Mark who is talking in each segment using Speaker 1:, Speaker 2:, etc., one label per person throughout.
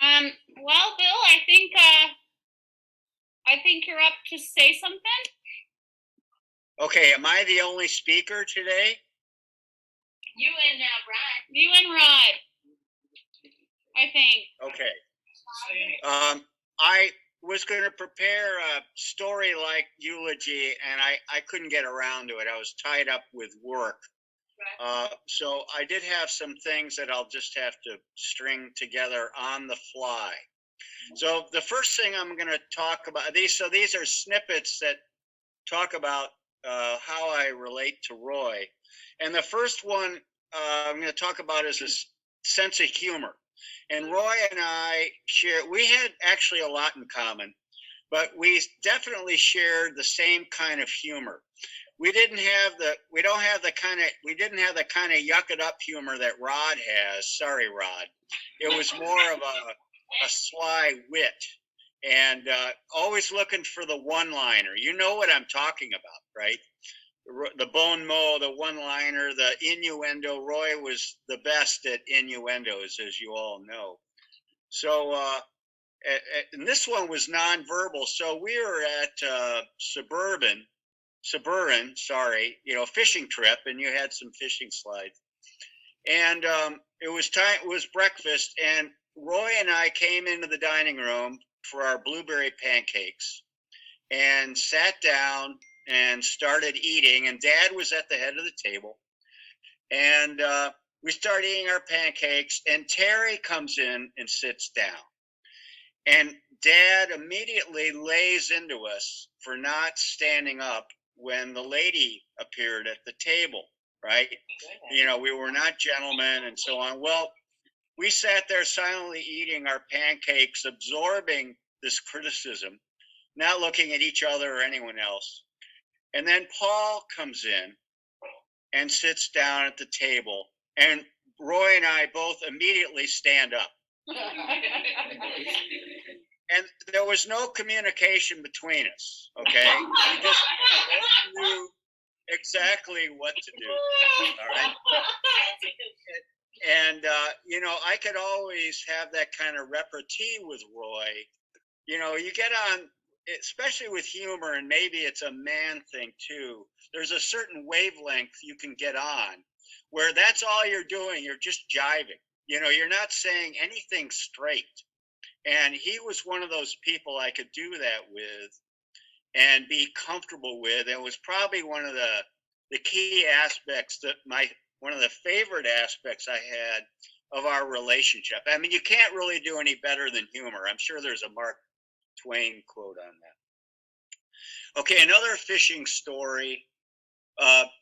Speaker 1: Well, Bill, I think you're up to say something.
Speaker 2: Okay, am I the only speaker today?
Speaker 1: You and Rod, I think.
Speaker 2: Okay. I was going to prepare a story-like eulogy, and I couldn't get around to it. I was tied up with work. So I did have some things that I'll just have to string together on the fly. So the first thing I'm going to talk about these are snippets that talk about how I relate to Roy. And the first one I'm going to talk about is this sense of humor. And Roy and I we had actually a lot in common, but we definitely shared the same kind of humor. We don't have the kind of, we didn't have the kind of yuck it up humor that Rod has. Sorry, Rod. It was more of a sly wit and always looking for the one liner. You know what I'm talking about, right? The bon mot, the one liner, the innuendo. Roy was the best at innuendos, as you all know. So, and this one was nonverbal. So we were at Suburban, sorry, fishing trip, and you had some fishing slides. And it was time, it was breakfast, and Roy and I came into the dining room for our blueberry pancakes and sat down and started eating. And Dad was at the head of the table. And we started eating our pancakes, and Terry comes in and sits down. And Dad immediately lays into us for not standing up when the lady appeared at the table, right? We were not gentlemen and so on. Well, we sat there silently eating our pancakes, absorbing this criticism, not looking at each other or anyone else. And then Paul comes in and sits down at the table, and Roy and I both immediately stand up. And there was no communication between us, okay? We just knew exactly what to do, all right? And, I could always have that kind of repartee with Roy. You get on, especially with humor, and maybe it's a man thing too. There's a certain wavelength you can get on where that's all you're doing. You're just jiving. You're not saying anything straight. And he was one of those people I could do that with and be comfortable with. It was probably one of the key aspects that one of the favorite aspects I had of our relationship. I mean, you can't really do any better than humor. I'm sure there's a Mark Twain quote on that. Okay, another fishing story.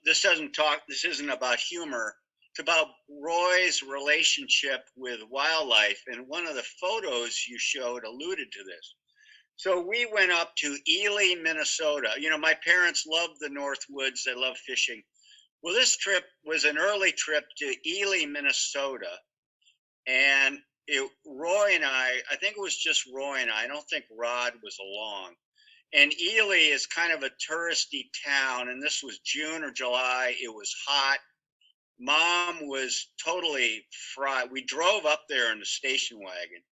Speaker 2: This isn't about humor. It's about Roy's relationship with wildlife. And one of the photos you showed alluded to this. So we went up to Ely, Minnesota. My parents loved the North Woods. They love fishing. Well, this trip was an early trip to Ely, Minnesota. And Roy and I think it was just Roy and I don't think Rod was along. And Ely is kind of a touristy town. And this was June or July. It was hot. Mom was totally fried. We drove up there in the station wagon,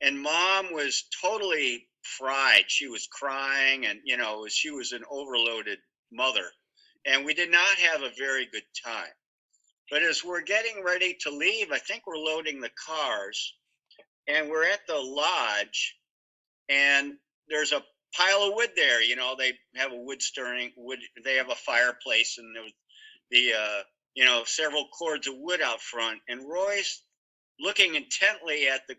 Speaker 2: and Mom was totally fried. She was crying, and she was an overloaded mother, and we did not have a very good time. But as we're getting ready to leave, I think we're loading the cars, and we're at the lodge, and there's a pile of wood there. They have a wood stirring wood. They have a fireplace, and there was several cords of wood out front. And Roy's looking intently at the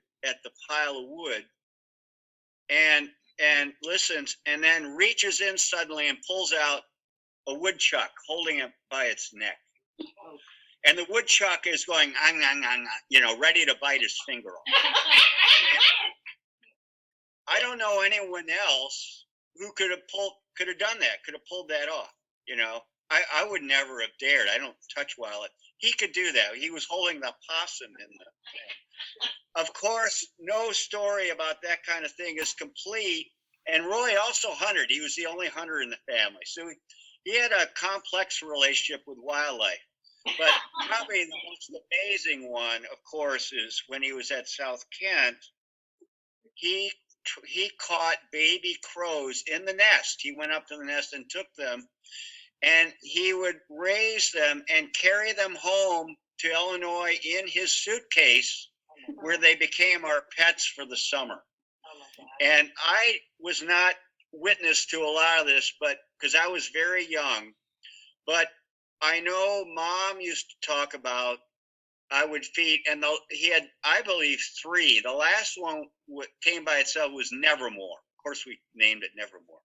Speaker 2: pile of wood, and listens, and then reaches in suddenly and pulls out a woodchuck, holding it by its neck. And the woodchuck is going, ang, ang, ang, ready to bite his finger off. I don't know anyone else who could have done that, could have pulled that off. I would never have dared. I don't touch wildlife. He could do that. He was holding the possum in the. Of course, no story about that kind of thing is complete. And Roy also hunted. He was the only hunter in the family. So he had a complex relationship with wildlife. But probably the most amazing one, of course, is when he was at South Kent he caught baby crows in the nest. He went up to the nest and took them, and he would raise them and carry them home to Illinois in his suitcase, where they became our pets for the summer. And I was not witness to a lot of this, but because I was very young, but I know Mom used to talk about I would feed, and he had, I believe, three. The last one came by itself was Nevermore. Of course, we named it Nevermore.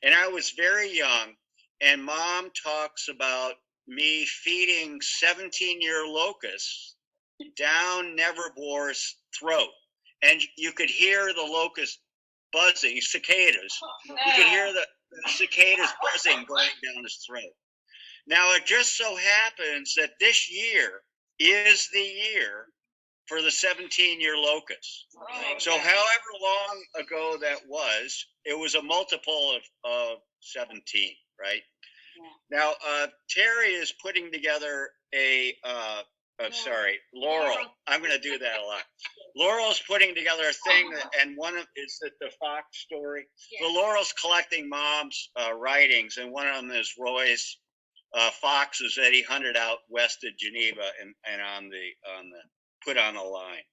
Speaker 2: And I was very young, and Mom talks about me feeding 17-year locusts down Nevermore's throat. And you could hear the locust buzzing, cicadas. You could hear the cicadas buzzing going down his throat. Now, it just so happens that this year is the year for the 17-year locust. So however long ago that was, it was a multiple of 17, right? Yeah. Now, Terry is putting together Laurel. I'm going to do that a lot. Laurel's putting together a thing, and one of is the Fox story. Yeah. So Laurel's collecting Mom's writings, and one of them is Roy's foxes that he hunted out west of Geneva and on the put on a line.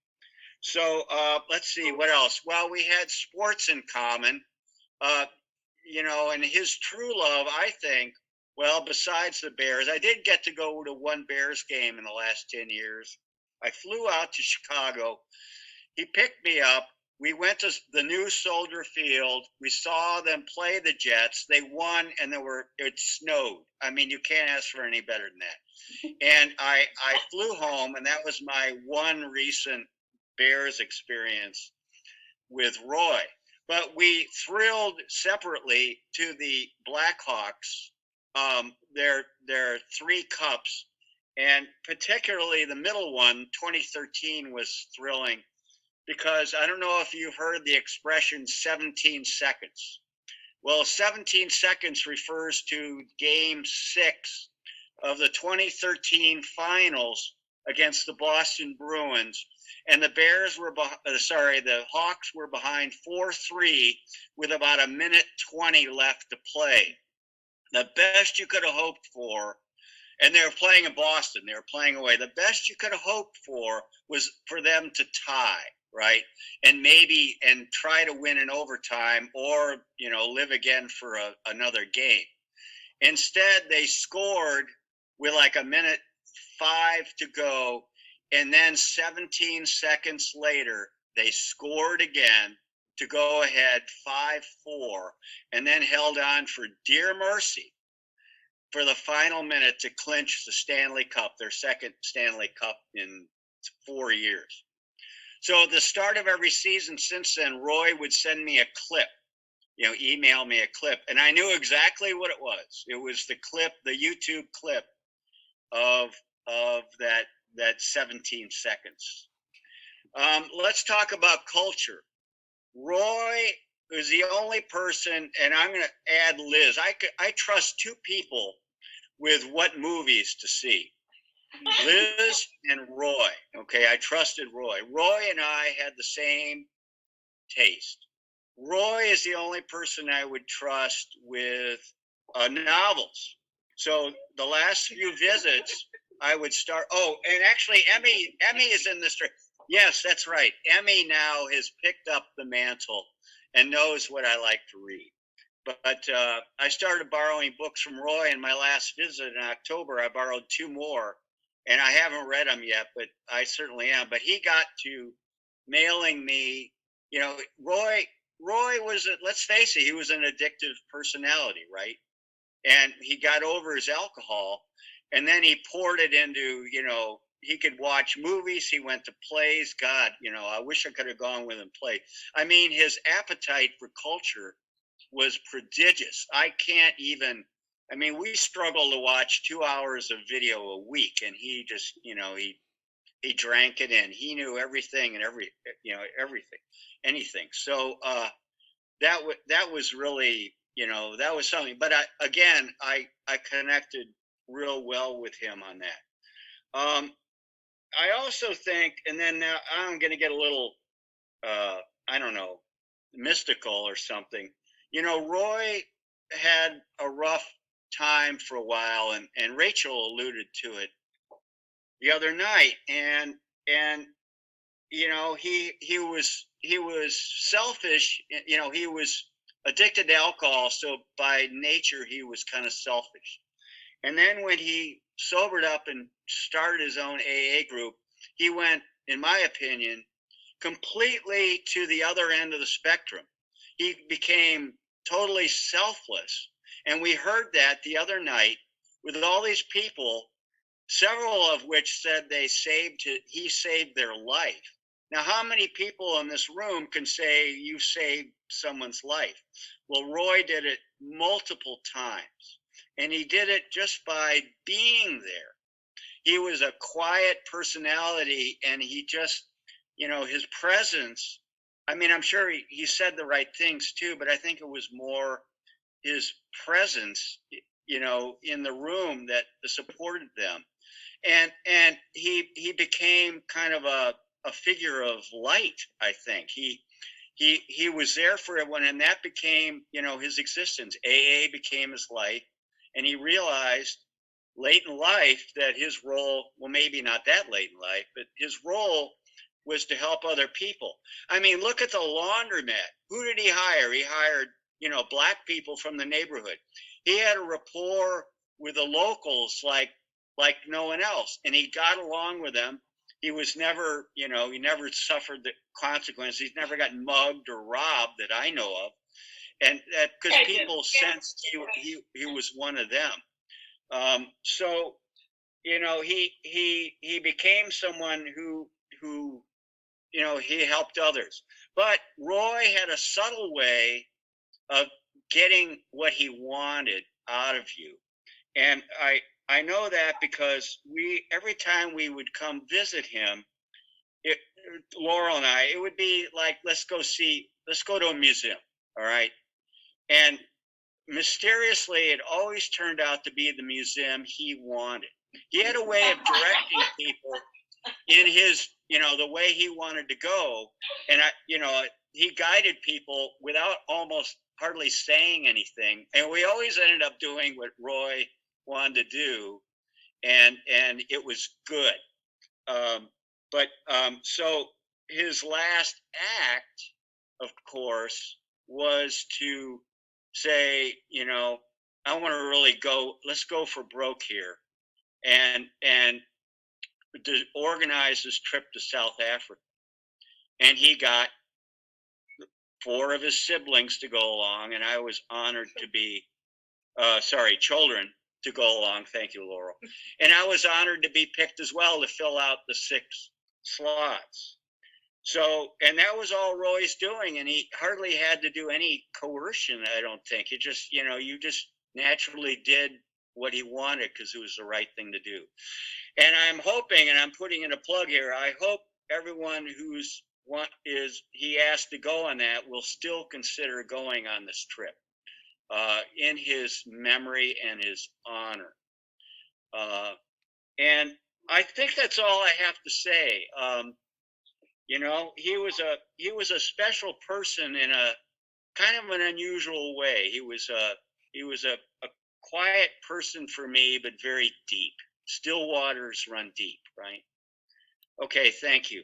Speaker 2: So let's see what else. Well, we had sports in common, and his true love, I think. Well, besides the Bears, I did get to go to one Bears game in the last 10 years. I flew out to Chicago. He picked me up. We went to the new Soldier Field. We saw them play the Jets. They won, and it snowed. I mean, you can't ask for any better than that. And I flew home, and that was my one recent Bears experience with Roy. But we thrilled separately to the Blackhawks, their 3 cups, and particularly the middle one, 2013, was thrilling. Because I don't know if you've heard the expression 17 seconds. Well, 17 seconds refers to game 6 of the 2013 finals against the Boston Bruins. And the the Hawks were behind 4-3 with about 1:20 left to play. The best you could have hoped for, and they were playing in Boston, they were playing away. The best you could have hoped for was for them to tie. Right. And try to win in overtime or, live again for another game. Instead, they scored with like 1:05 to go. And then 17 seconds later, they scored again to go ahead 5-4 and then held on for dear mercy for the final minute to clinch the Stanley Cup, their second Stanley Cup in 4 years. So at the start of every season since then, Roy would send me a clip, email me a clip, and I knew exactly what it was. It was the clip, the YouTube clip of that 17 seconds. Let's talk about culture. Roy is the only person, and I'm going to add Liz. I trust 2 people with what movies to see. Liz and Roy. Okay, I trusted Roy. Roy and I had the same taste. Roy is the only person I would trust with novels. So the last few visits, I would start. Oh, and actually, Emmy is in this. Yes, that's right. Emmy now has picked up the mantle and knows what I like to read. But I started borrowing books from Roy. In my last visit in October, I borrowed 2 more. And I haven't read them yet, but I certainly am. But he got to mailing me, Roy was, let's face it, he was an addictive personality, right? And he got over his alcohol, and then he poured it into, he could watch movies. He went to plays. God, I wish I could have gone with him play. I mean, his appetite for culture was prodigious. We struggle to watch 2 hours of video a week, and he just, he drank it in. He knew everything and anything. So that was really, that was something. But I connected real well with him on that. I also think, and then now I'm going to get a little I don't know, mystical or something. You know, Roy had a rough time for a while, and Rachel alluded to it the other night, and you know, he was selfish. You know, he was addicted to alcohol, so by nature he was kind of selfish. And then when he sobered up and started his own AA group, he went, in my opinion, completely to the other end of the spectrum. He became totally selfless. And we heard that the other night with all these people, several of which said he saved their life. Now, how many people in this room can say you saved someone's life? Well, Roy did it multiple times, and he did it just by being there. He was a quiet personality, and he just, you know, his presence. I mean, I'm sure he said the right things too, but I think it was more his presence, you know, in the room that supported them. And he became kind of a figure of light. I think he was there for everyone, and that became, you know, his existence. AA became his life, and he realized late in life that his role, well, maybe not that late in life, but his role was to help other people. I mean, look at the laundromat. Who did he hire? He hired, you know, black people from the neighborhood. He had a rapport with the locals like no one else, and he got along with them. He was never, you know, he never suffered the consequences. He's never gotten mugged or robbed that I know of, and that because people sensed he was one of them. So you know, he became someone who you know, he helped others. But Roy had a subtle way of getting what he wanted out of you. And I know that because every time we would come visit him, it, Laurel and I, it would be like, let's go to a museum. All right. And mysteriously, it always turned out to be the museum he wanted. He had a way of directing people in his, you know, the way he wanted to go. And you know, he guided people without almost hardly saying anything. And we always ended up doing what Roy wanted to do. And it was good. But so his last act, of course, was to say, you know, I want to really go, let's go for broke here. And to organize this trip to South Africa. And he got 4 of his siblings to go along, and I was honored to be, children to go along. Thank you, Laurel. And I was honored to be picked as well to fill out the 6 slots. So, and that was all Roy's doing, and he hardly had to do any coercion, I don't think. It just, you know, you just naturally did what he wanted because it was the right thing to do. And I'm hoping, and I'm putting in a plug here, I hope everyone he asked to go on that will still consider going on this trip in his memory and his honor. And I think that's all I have to say. You know, he was a special person in a kind of an unusual way. He was a quiet person for me, but very deep. Still waters run deep, right? Okay, thank you.